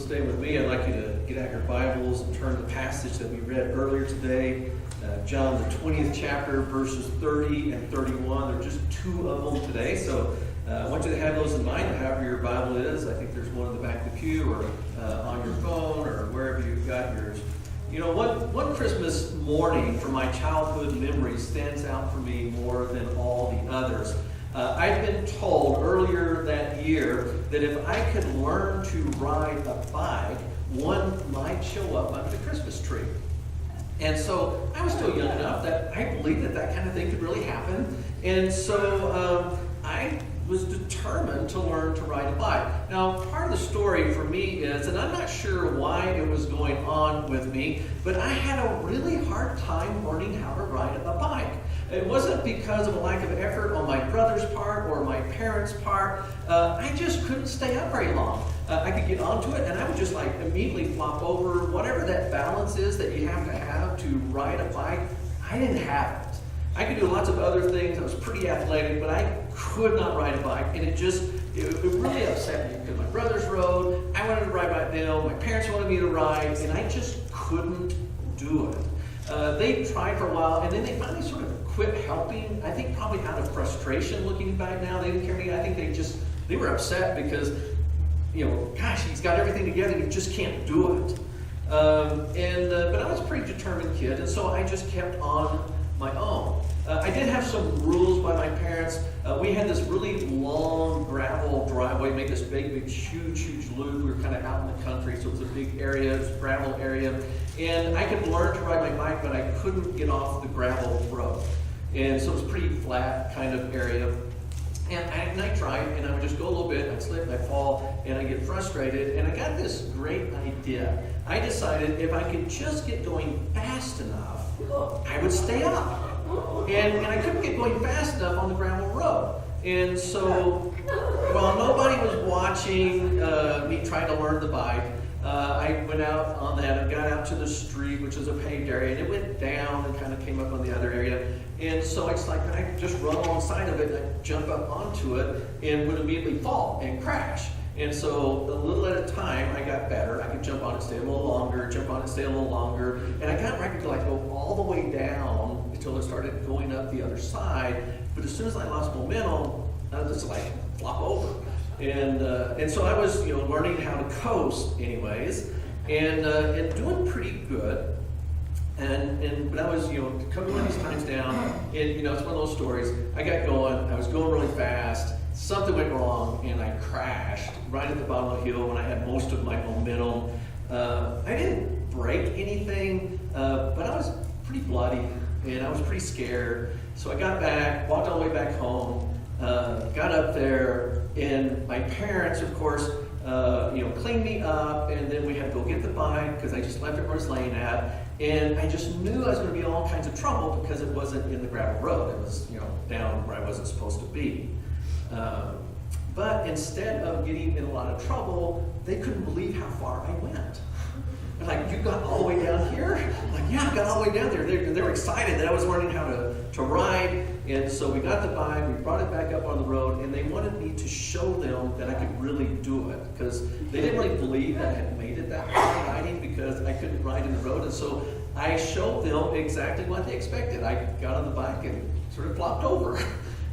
stay with me, I'd like you to get out your Bibles and turn to the passage that we read earlier today, John the 20th chapter, verses 30 and 31. There are just two of them today, so I want you to have those in mind, however your Bible is. I think there's one in the back of the pew or on your phone or wherever you've got yours. You know, one Christmas morning from my childhood memory stands out for me more than all the others. I'd been told earlier that year that if I could learn to ride a bike, one might show up under the Christmas tree. And so I was still young enough that I believed that kind of thing could really happen. And so I was determined to learn to ride a bike. Now, part of the story for me is, and I'm not sure why it was going on with me, but I had a really hard time learning how to ride a bike. It wasn't because of a lack of effort on my brother's part or my parents' part. I just couldn't stay up very long. I could get onto it and I would just like immediately flop over. Whatever that balance is that you have to ride a bike, I didn't have it. I could do lots of other things. I was pretty athletic, but I could not ride a bike. And it really upset me because my brothers rode. I wanted to ride by them. My parents wanted me to ride, and I just couldn't do it. They tried for a while, and then they finally sort of quit helping. I think probably out of frustration looking back now. They didn't care me. I think they were upset because, gosh, he's got everything together and he just can't do it. But I was a pretty determined kid, and so I just kept on my own. I did have some rules by my parents. We had this really long gravel driveway, made this big, huge loop. We were kind of out in the country, so it was a big area, it was a gravel area. And I could learn to ride my bike, but I couldn't get off the gravel road. And so it was a pretty flat kind of area. And I tried, and I would just go a little bit, I'd slip, I'd fall, and I'd get frustrated. And I got this great idea. I decided if I could just get going fast enough, I would stay up. And I couldn't get going fast enough on the gravel road. And so, while nobody was watching me try to learn the bike, I went out on that and got out to the street, which is a paved area, and it went down and kind of came up on the other area. And so I just run alongside of it, and I'd jump up onto it and would immediately fall and crash. And so a little at a time, I got better. I could jump on it, stay a little longer, jump on it, stay a little longer. And I got right to go all the way down until it started going up the other side. But as soon as I lost momentum, I was just flop over. And so I was, learning how to coast anyways, and doing pretty good. But I was, coming one of these times down, and it's one of those stories. I got going, I was going really fast. Something went wrong, and I crashed right at the bottom of the hill when I had most of my momentum. I didn't break anything, but I was pretty bloody, and I was pretty scared. So I got back, walked all the way back home, got up there, and my parents, of course, cleaned me up, and then we had to go get the bike because I just left it where it was laying at. And I just knew I was going to be in all kinds of trouble because it wasn't in the gravel road. It was, down where I wasn't supposed to be. But instead of getting in a lot of trouble, they couldn't believe how far I went. They're like, you got all the way down here? I'm like, yeah, I got all the way down there. They were excited that I was learning how to ride. And so we got the bike, we brought it back up on the road, and they wanted me to show them that I could really do it. Because they didn't really believe that I had made it that far riding because I couldn't ride in the road. And so I showed them exactly what they expected. I got on the bike and sort of flopped over.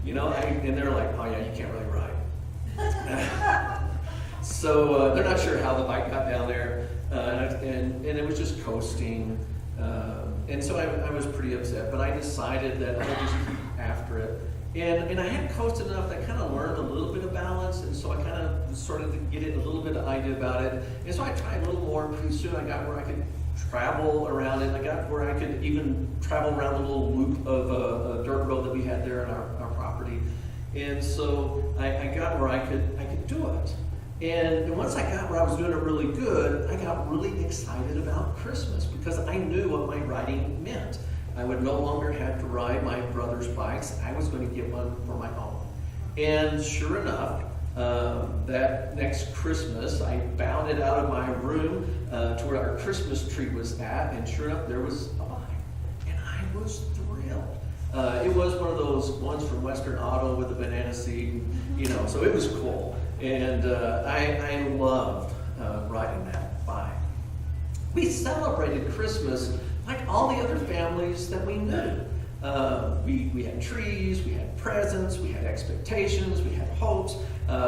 And they're like, oh yeah, you can't really ride. So they're not sure how the bike got down there, and it was just coasting. And so I was pretty upset, but I decided that I would just keep after it. And I had coasted enough that I kind of learned a little bit of balance, and so I kind of started to get a little bit of idea about it. And so I tried a little more, and pretty soon I got where I could travel around it. I got where I could even travel around the little loop of a dirt road that we had there on our property. And so I got where I could do it. And once I got where I was doing it really good, I got really excited about Christmas because I knew what my riding meant. I would no longer have to ride my brother's bikes. I was going to get one for my own. And sure enough, that next Christmas, I bounded out of my room to where our Christmas tree was at, and sure enough, there was a bike. And I was thrilled. It was one of those ones from Western Auto with the banana seat, so it was cool. And I loved riding that. We celebrated Christmas like all the other families that we knew. We had trees, we had presents, we had expectations, we had hopes.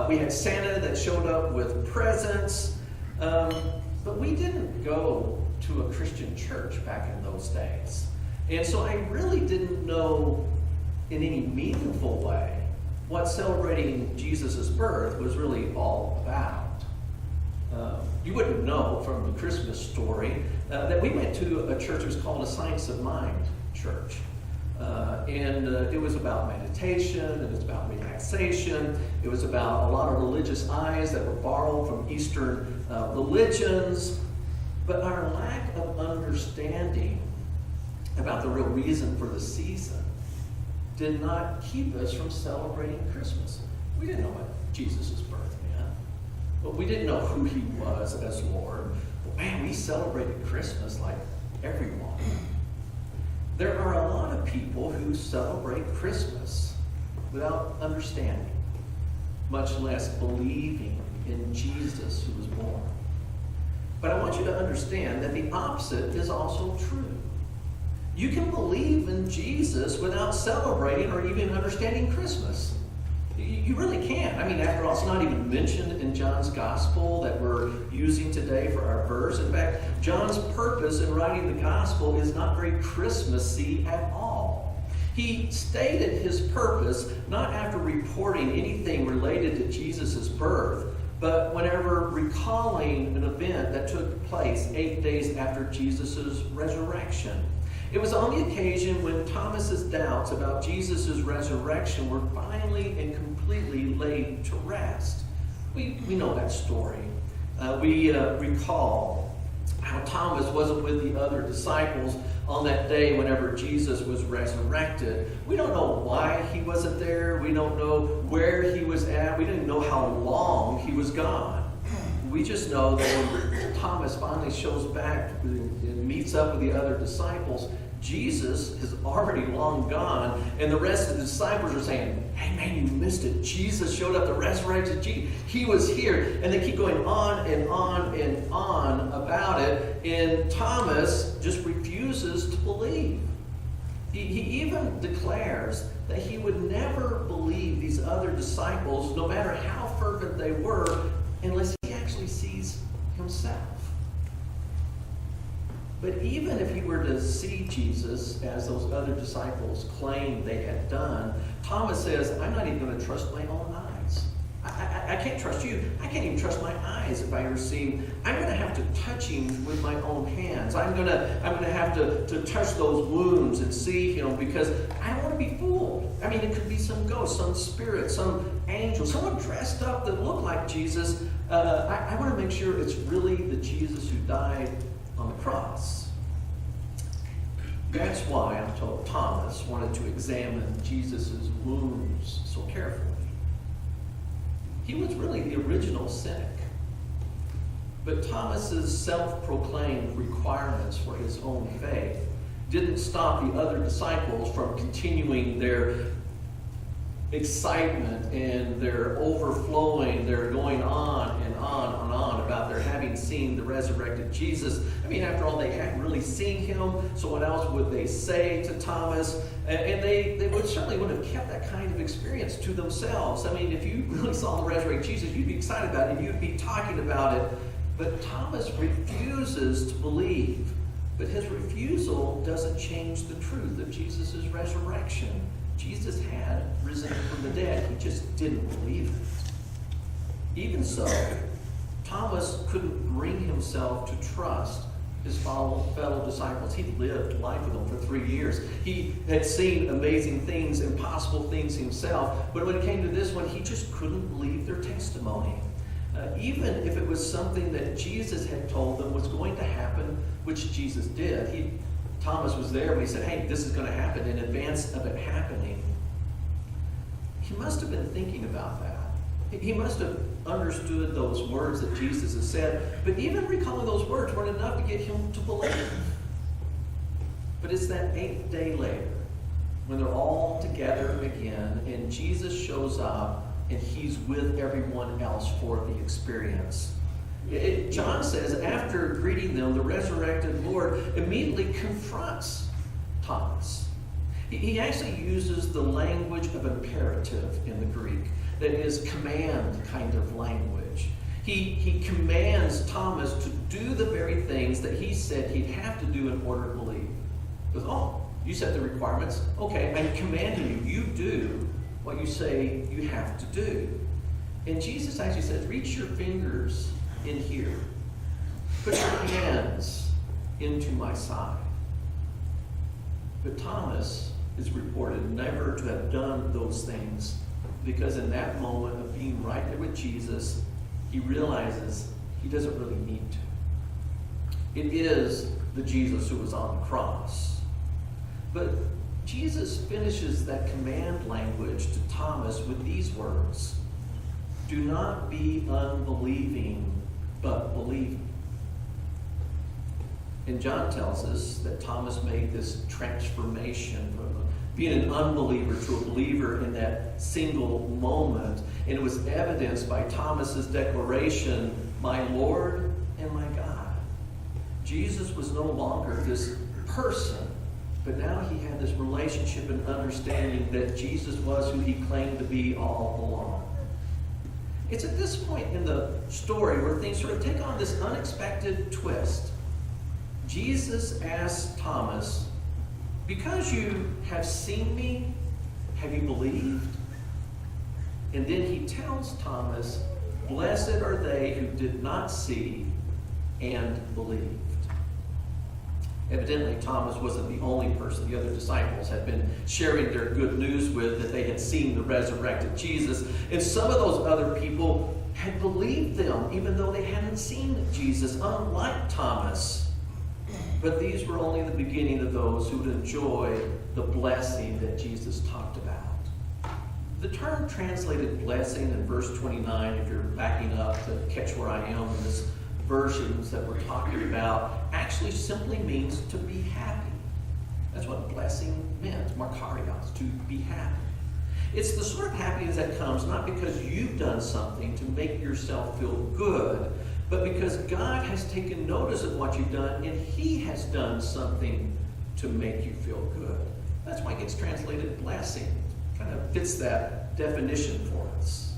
We had Santa that showed up with presents. But we didn't go to a Christian church back in those days. And so I really didn't know in any meaningful way what celebrating Jesus' birth was really all about. You wouldn't know from the Christmas story that we went to a church that was called a Science of Mind church. And it was about meditation, it was about relaxation, it was about a lot of religious eyes that were borrowed from Eastern religions. But our lack of understanding about the real reason for the season did not keep us from celebrating Christmas. We didn't know what Jesus' birth meant. But we didn't know who he was as Lord. But man, we celebrated Christmas like everyone. There are a lot of people who celebrate Christmas without understanding, much less believing in Jesus who was born. But I want you to understand that the opposite is also true. You can believe in Jesus without celebrating or even understanding Christmas. You really can. I mean, after all, it's not even mentioned in John's gospel that we're using today for our verse. In fact, John's purpose in writing the gospel is not very Christmassy at all. He stated his purpose not after reporting anything related to Jesus' birth, but whenever recalling an event that took place 8 days after Jesus' resurrection. It was on the occasion when Thomas's doubts about Jesus' resurrection were finally and completely laid to rest. We know that story. We recall how Thomas wasn't with the other disciples on that day whenever Jesus was resurrected. We don't know why he wasn't there. We don't know where he was at. We didn't know how long he was gone. We just know that when Thomas finally shows back and meets up with the other disciples, Jesus is already long gone, and the rest of the disciples are saying, hey man, you missed it. Jesus showed up, the resurrected Jesus. He was here. And they keep going on and on and on about it, and Thomas just refuses to believe. He even declares that he would never believe these other disciples, no matter how fervent they were, unless he actually sees himself. But even if he were to see Jesus as those other disciples claimed they had done, Thomas says, I'm not even going to trust my own eyes. I can't trust you. I can't even trust my eyes if I ever see him. I'm going to have to touch him with my own hands. I'm going to have to touch those wounds and see him, because I don't want to be fooled. I mean, it could be some ghost, some spirit, some angel, someone dressed up that looked like Jesus. I want to make sure it's really the Jesus who died on the cross. That's why I'm told Thomas wanted to examine Jesus' wounds so carefully. He was really the original cynic. But Thomas's self-proclaimed requirements for his own faith didn't stop the other disciples from continuing their excitement and their overflowing, their going on and on and on about their having seen the resurrected Jesus. I mean, after all, they hadn't really seen him, so what else would they say to Thomas? And they certainly would have kept that kind of experience to themselves. I mean, if you really saw the resurrected Jesus, you'd be excited about it, and you'd be talking about it. But Thomas refuses to believe. But his refusal doesn't change the truth of Jesus' resurrection. Jesus had risen from the dead. He just didn't believe it. Even so, Thomas couldn't bring himself to trust his fellow disciples. He'd lived life with them for 3 years. He had seen amazing things, impossible things himself. But when it came to this one, he just couldn't believe their testimony. Even if it was something that Jesus had told them was going to happen, which Jesus did. Thomas was there when he said, hey, this is going to happen, in advance of it happening. He must have been thinking about that. He must have understood those words that Jesus has said, but even recalling those words weren't enough to get him to believe. But it's that 8th day later, when they're all together again, and Jesus shows up, and he's with everyone else for the experience. John says after after greeting them, the resurrected Lord immediately confronts Thomas. He actually uses the language of imperative in the Greek, that is command kind of language. He commands Thomas to do the very things that he said he'd have to do in order to believe. He goes, oh, you set the requirements. Okay, I'm commanding you. You do what you say you have to do. And Jesus actually says, reach your fingers in here. Put your hands into my side. But Thomas is reported never to have done those things, because in that moment of being right there with Jesus, he realizes he doesn't really need to. It is the Jesus who was on the cross. But Jesus finishes that command language to Thomas with these words: do not be unbelieving, but believing. And John tells us that Thomas made this transformation from being an unbeliever to a believer in that single moment. And it was evidenced by Thomas's declaration, my Lord and my God. Jesus was no longer this person, but now he had this relationship and understanding that Jesus was who he claimed to be all along. It's at this point in the story where things sort of take on this unexpected twist. Jesus asked Thomas, because you have seen me, have you believed? And then he tells Thomas, blessed are they who did not see and believed. Evidently, Thomas wasn't the only person the other disciples had been sharing their good news with, that they had seen the resurrected Jesus. And some of those other people had believed them, even though they hadn't seen Jesus, unlike Thomas. But these were only the beginning of those who would enjoy the blessing that Jesus talked about. The term translated blessing in verse 29, if you're backing up to catch where I am in this versions that we're talking about, actually simply means to be happy. That's what blessing meant, makarios, to be happy. It's the sort of happiness that comes not because you've done something to make yourself feel good, but because God has taken notice of what you've done and he has done something to make you feel good. That's why it gets translated blessing. Kind of fits that definition for us.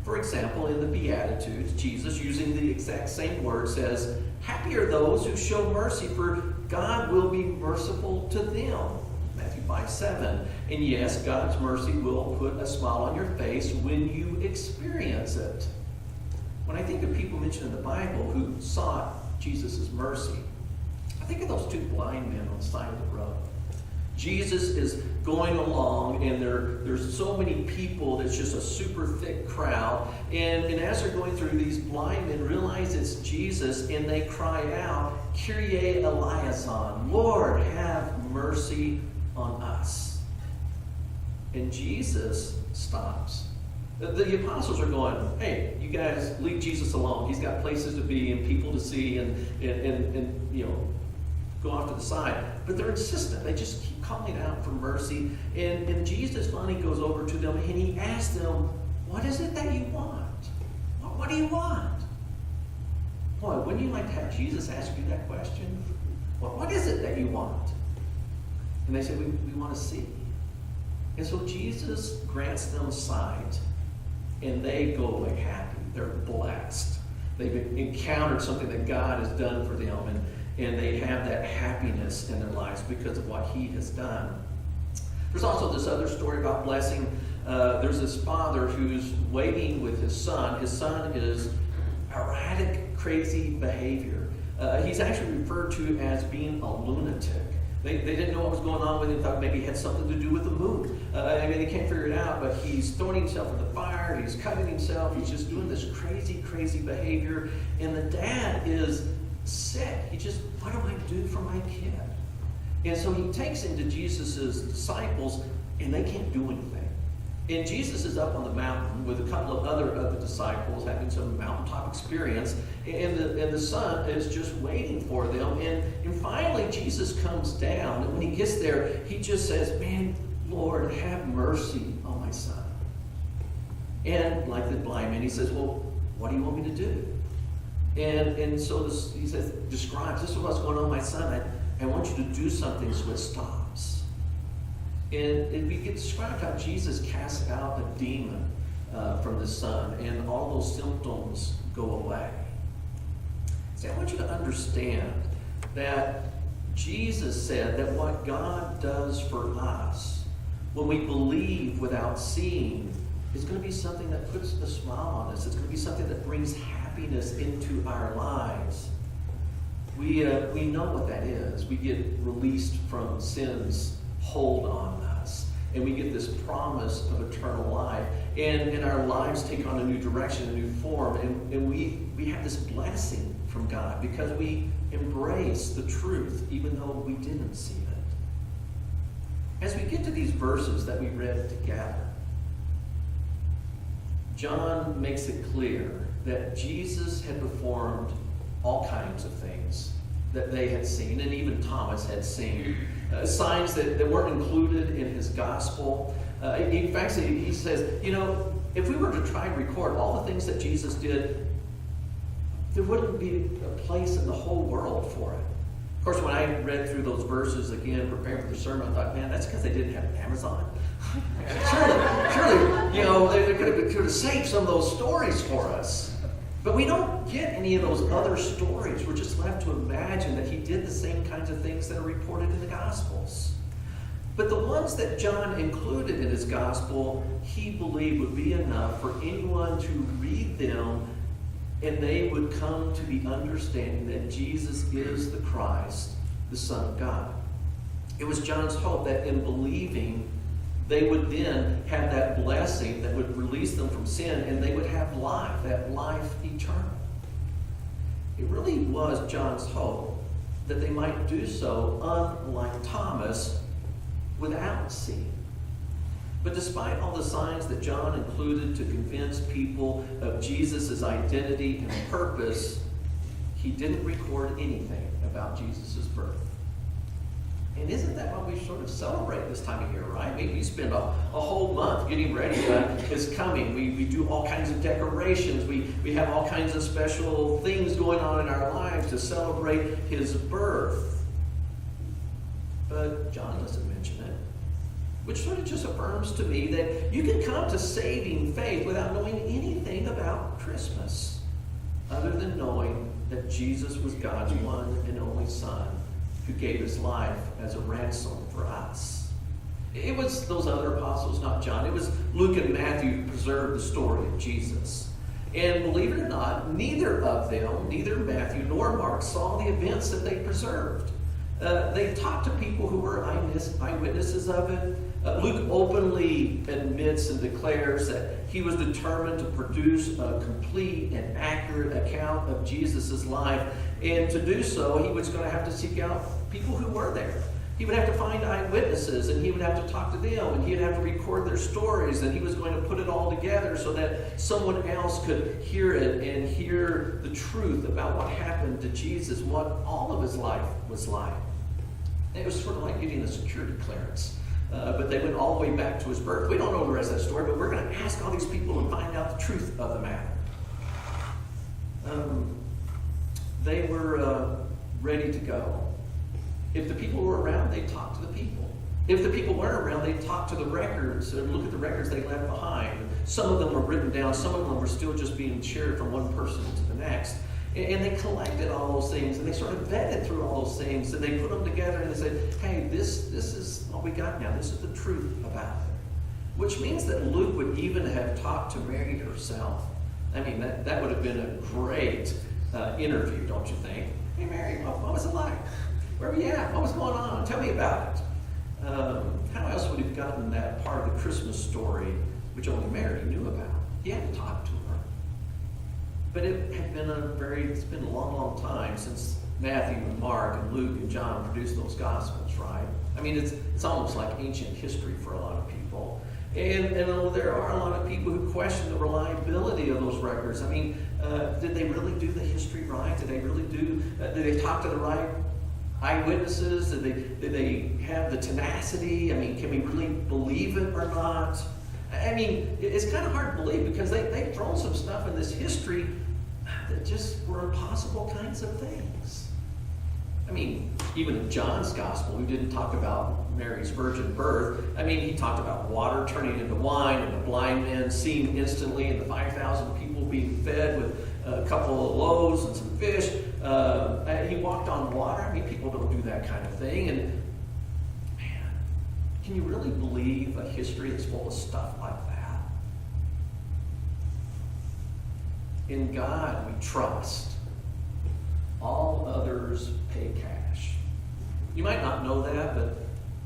For example, in the Beatitudes, Jesus, using the exact same word, says, happy are those who show mercy, for God will be merciful to them. Matthew 5:7. And yes, God's mercy will put a smile on your face when you experience it. When I think of people mentioned in the Bible who sought Jesus' mercy, I think of those two blind men on the side of the road. Jesus is going along, and there's so many people, there's just a super thick crowd. And as they're going through, these blind men realize it's Jesus, and they cry out, Kyrie eleison, Lord, have mercy on us. And Jesus stops. The apostles are going, hey, you guys leave Jesus alone. He's got places to be and people to see and you know, go off to the side. But they're insistent. They just keep calling out for mercy. And Jesus finally goes over to them and he asks them, what is it that you want? What do you want? Boy, wouldn't you like to have Jesus ask you that question? What is it that you want? And they say, we want to see. And so Jesus grants them sight. And they go away happy. They're blessed. They've encountered something that God has done for them. And they have that happiness in their lives because of what he has done. There's also this other story about blessing. There's this father who's waiting with his son. His son is erratic, crazy behavior. He's actually referred to as being a lunatic. They didn't know what was going on with him. Thought maybe it had something to do with the moon. They can't figure it out, but he's throwing himself in the fire. He's cutting himself. He's just doing this crazy, crazy behavior. And the dad is sick. What do I do for my kid? And so he takes him to Jesus' disciples, and they can't do anything. And Jesus is up on the mountain with a couple of other of the disciples having some mountaintop experience. And the son is just waiting for them. And finally, Jesus comes down. And when he gets there, he just says, man, Lord, have mercy on my son. And like the blind man, he says, well, what do you want me to do? And so he says, describes, this is what's going on, my son. I want you to do something so it stops. And we get described how Jesus casts out a demon from the son, and all those symptoms go away. See, I want you to understand that Jesus said that what God does for us when we believe without seeing is going to be something that puts a smile on us. It's going to be something that brings happiness into our lives. We know what that is. We get released from sin's hold on us, and we get this promise of eternal life, and our lives take on a new direction, a new form, and we have this blessing from God because we embrace the truth even though we didn't see it. As we get to these verses that we read together, John makes it clear that Jesus had performed all kinds of things that they had seen, and even Thomas had seen. Signs that weren't included in his gospel. In fact, he says, if we were to try and record all the things that Jesus did, there wouldn't be a place in the whole world for it. Of course, when I read through those verses again, preparing for the sermon, I thought, man, that's because they didn't have Amazon. surely, they could have saved some of those stories for us. But we don't get any of those other stories. We're just left to imagine that he did the same kinds of things that are reported in the Gospels. But the ones that John included in his Gospel, he believed would be enough for anyone to read them, and they would come to the understanding that Jesus is the Christ, the Son of God. It was John's hope that in believing, they would then have that blessing that would release them from sin, and they would have life, that life eternal. It really was John's hope that they might do so, unlike Thomas, without seeing. But despite all the signs that John included to convince people of Jesus' identity and purpose, he didn't record anything about Jesus' birth. And isn't that what we sort of celebrate this time of year, right? We spend a whole month getting ready for his coming. We do all kinds of decorations. We have all kinds of special things going on in our lives to celebrate his birth. But John doesn't mention it, which sort of just affirms to me that you can come to saving faith without knowing anything about Christmas, other than knowing that Jesus was God's one and only Son, who gave his life as a ransom for us. It was those other apostles, not John. It was Luke and Matthew who preserved the story of Jesus. And believe it or not, neither of them, neither Matthew nor Mark, saw the events that they preserved. They talked to people who were eyewitnesses of it. Luke openly admits and declares that he was determined to produce a complete and accurate account of Jesus' life. And to do so, he was going to have to seek out people who were there. He would have to find eyewitnesses, and he would have to talk to them, and he'd have to record their stories, and he was going to put it all together so that someone else could hear it and hear the truth about what happened to Jesus, what all of his life was like. It was sort of like getting a security clearance. But they went all the way back to his birth. We don't know the rest of that story, but we're going to ask all these people and find out the truth of the matter. They were ready to go. If the people were around, they'd talk to the people. If the people weren't around, they'd talk to the records and look at the records they left behind. Some of them were written down. Some of them were still just being shared from one person to the next. And they collected all those things, and they sort of vetted through all those things, and they put them together, and they said, hey, this is what we got now. This is the truth about it. Which means that Luke would even have talked to Mary herself. I mean, that would have been a great interview, don't you think? Hey, Mary, what was it like? Where were you at? What was going on? Tell me about it. How else would he have gotten that part of the Christmas story, which only Mary knew about? He had to talk to her. But it's been a long, long time since Matthew and Mark and Luke and John produced those Gospels, right? I mean, it's almost like ancient history for a lot of people. And there are a lot of people who question the reliability of those records. I mean, did they really do the history right? Did they talk to the right eyewitnesses? Did they have the tenacity? I mean, can we really believe it or not? I mean, it's kind of hard to believe because they've thrown some stuff in this history that that just were impossible kinds of things. I mean, even in John's gospel, we didn't talk about Mary's virgin birth. I mean, he talked about water turning into wine and the blind men seeing instantly and the 5,000 people being fed with a couple of loaves and some fish. He walked on water. I mean, people don't do that kind of thing. And man, can you really believe a history that's full of stuff like that? In God we trust. All others pay cash. You might not know that, but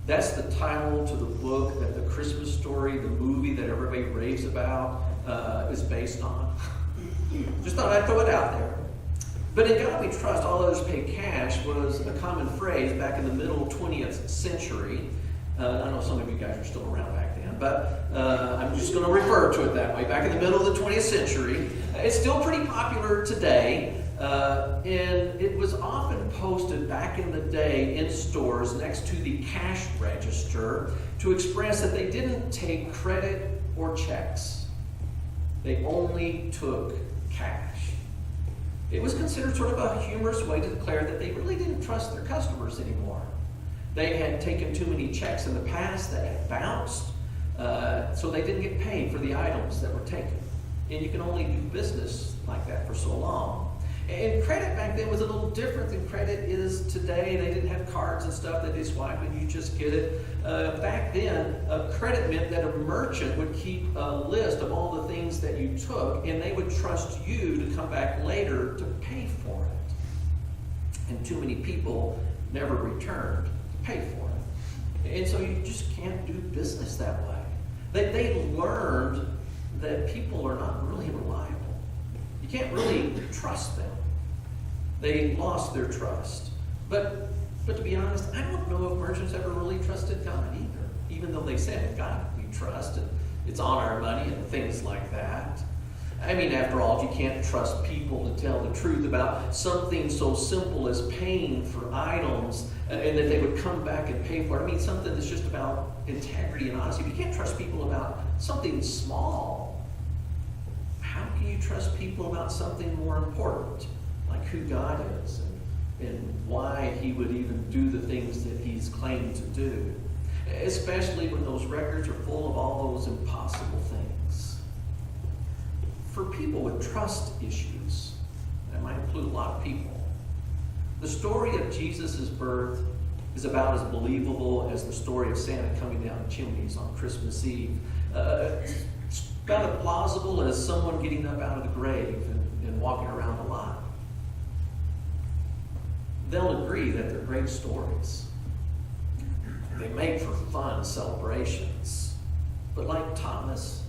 that's the title to the book that the Christmas story, the movie that everybody raves about, is based on. Just thought I'd throw it out there. But in God we trust, all others pay cash was a common phrase back in the middle 20th century. I know some of you guys are still around back then, but I'm just going to refer to it that way. Back in the middle of the 20th century. It's still pretty popular today. And it was often posted back in the day in stores next to the cash register to express that they didn't take credit or checks. They only took cash. It was considered sort of a humorous way to declare that they really didn't trust their customers anymore. They had taken too many checks in the past that had bounced, so they didn't get paid for the items that were taken. And you can only do business like that for so long. And credit back then was a little different than credit is today. They didn't have cards and stuff that they swipe and you just get it. Back then, credit meant that a merchant would keep a list of all the things that you took, and they would trust you to come back later to pay for it. And too many people never returned to pay for it. And so you just can't do business that way. They learned that people are not really reliable. You can't really trust them. They lost their trust. But to be honest, I don't know if merchants ever really trusted God either, even though they said, God, we trust, and it's on our money and things like that. I mean, after all, if you can't trust people to tell the truth about something so simple as paying for items and that they would come back and pay for it, I mean, something that's just about integrity and honesty. If you can't trust people about something small, how can you trust people about something more important, like who God is and why he would even do the things that he's claimed to do, especially when those records are full of all those impossible things? For people with trust issues, that might include a lot of people, the story of Jesus' birth is about as believable as the story of Santa coming down the chimneys on Christmas Eve. It's about as plausible as someone getting up out of the grave and walking around the lot. They'll agree that they're great stories. They make for fun celebrations. But like Thomas,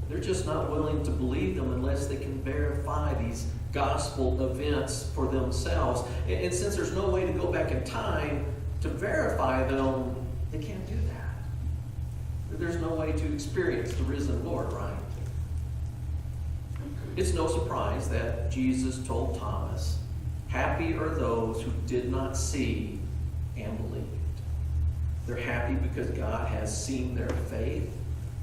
they're just not willing to believe them unless they can verify these gospel events for themselves. And since there's no way to go back in time to verify them, they can't do that. There's no way to experience the risen Lord, right? It's no surprise that Jesus told Thomas, happy are those who did not see and believed. They're happy because God has seen their faith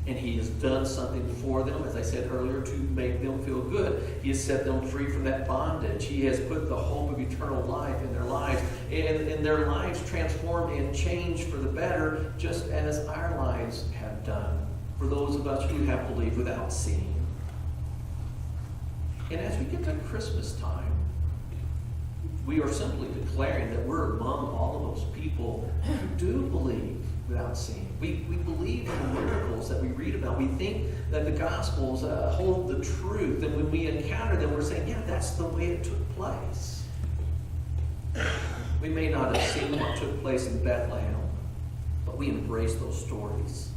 and he has done something for them, as I said earlier, to make them feel good. He has set them free from that bondage. He has put the hope of eternal life in their lives, and their lives transformed and changed for the better, just as our lives have done for those of us who have believed without seeing. And as we get to Christmas time, we are simply declaring that we're among all of those people who do believe without seeing. We believe in the miracles that we read about. We think that the Gospels hold the truth. And when we encounter them, we're saying, yeah, that's the way it took place. We may not have seen what took place in Bethlehem, but we embrace those stories.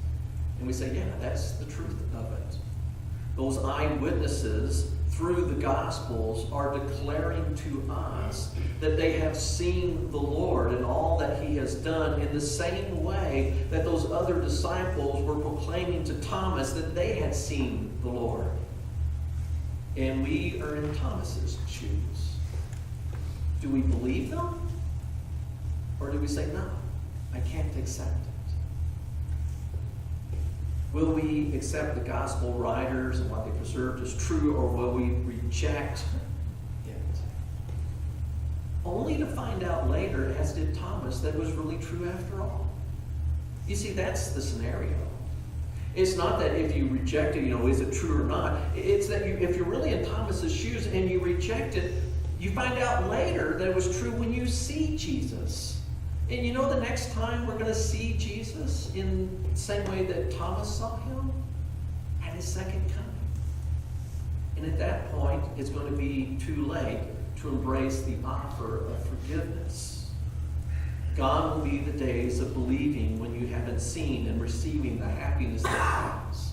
And we say, yeah, that's the truth of it. Those eyewitnesses through the Gospels are declaring to us that they have seen the Lord and all that he has done in the same way that those other disciples were proclaiming to Thomas that they had seen the Lord. And we are in Thomas's shoes. Do we believe them? Or do we say, no, I can't accept it? Will we accept the gospel writers and what they preserved as true, or will we reject it? only to find out later, as did Thomas, that it was really true after all. You see, that's the scenario. It's not that if you reject it, is it true or not? It's that if you're really in Thomas's shoes and you reject it, you find out later that it was true when you see Jesus. And the next time we're going to see Jesus in the same way that Thomas saw him? At his second coming. And at that point, it's going to be too late to embrace the offer of forgiveness. Gone will be the days of believing when you haven't seen and receiving the happiness that comes.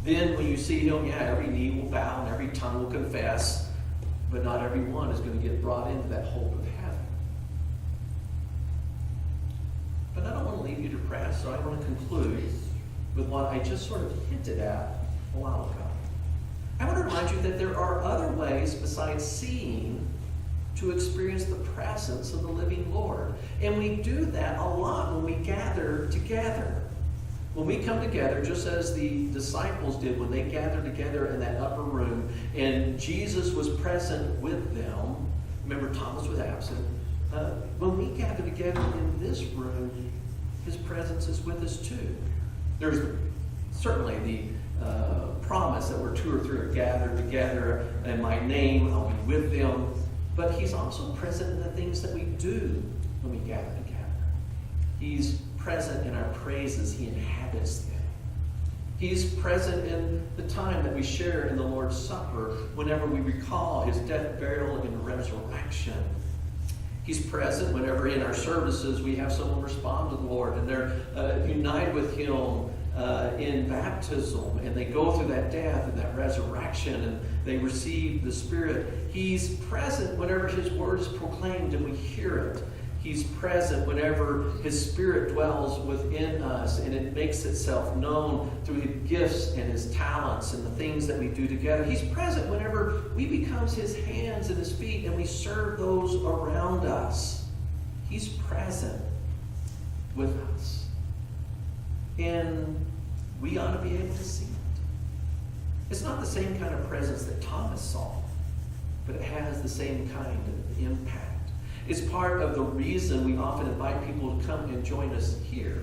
Then when you see him, every knee will bow and every tongue will confess, but not everyone is going to get brought into that hope of heaven. But I don't want to leave you depressed, so I want to conclude with what I just sort of hinted at a while ago. I want to remind you that there are other ways besides seeing to experience the presence of the living Lord. And we do that a lot when we gather together. When we come together, just as the disciples did when they gathered together in that upper room, and Jesus was present with them. Remember, Thomas was absent. When we gather together in this room, his presence is with us too. There's certainly the promise that where two or three are gathered together in my name, I'll be with them. But he's also present in the things that we do when we gather together. He's present in our praises. He inhabits them. He's present in the time that we share in the Lord's Supper whenever we recall his death, burial, and resurrection. He's present whenever in our services we have someone respond to the Lord and they're united with him in baptism, and they go through that death and that resurrection and they receive the Spirit. He's present whenever his word is proclaimed and we hear it. He's present whenever his Spirit dwells within us and it makes itself known through his gifts and his talents and the things that we do together. He's present whenever we become his hands and his feet and we serve those around us. He's present with us. And we ought to be able to see it. It's not the same kind of presence that Thomas saw, but it has the same kind of impact. It's part of the reason we often invite people to come and join us here.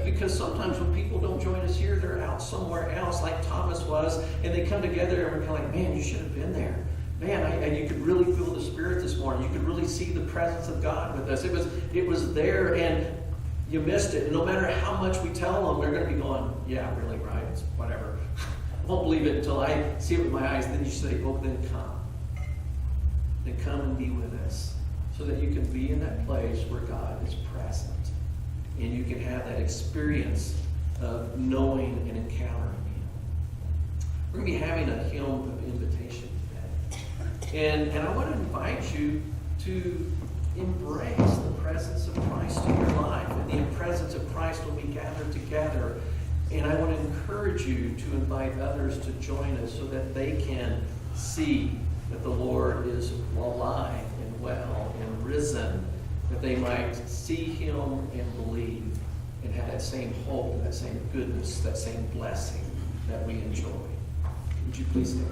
Because sometimes when people don't join us here, they're out somewhere else like Thomas was, and they come together and we're kind of like, man, you should have been there. Man, and you could really feel the Spirit this morning. You could really see the presence of God with us. It was there, and you missed it. And no matter how much we tell them, they're going to be going, yeah, really, right? It's whatever. I won't believe it until I see it with my eyes. Then you say, oh, then come. Then come and be with us so that you can be in that place where God is present. And you can have that experience of knowing and encountering him. We're going to be having a hymn of invitation today. And I want to invite you to embrace the presence of Christ in your life and the presence of Christ when we gather together. And I want to encourage you to invite others to join us so that they can see that the Lord is alive and well and risen, that they might see him and believe and have that same hope, that same goodness, that same blessing that we enjoy. Would you please stand?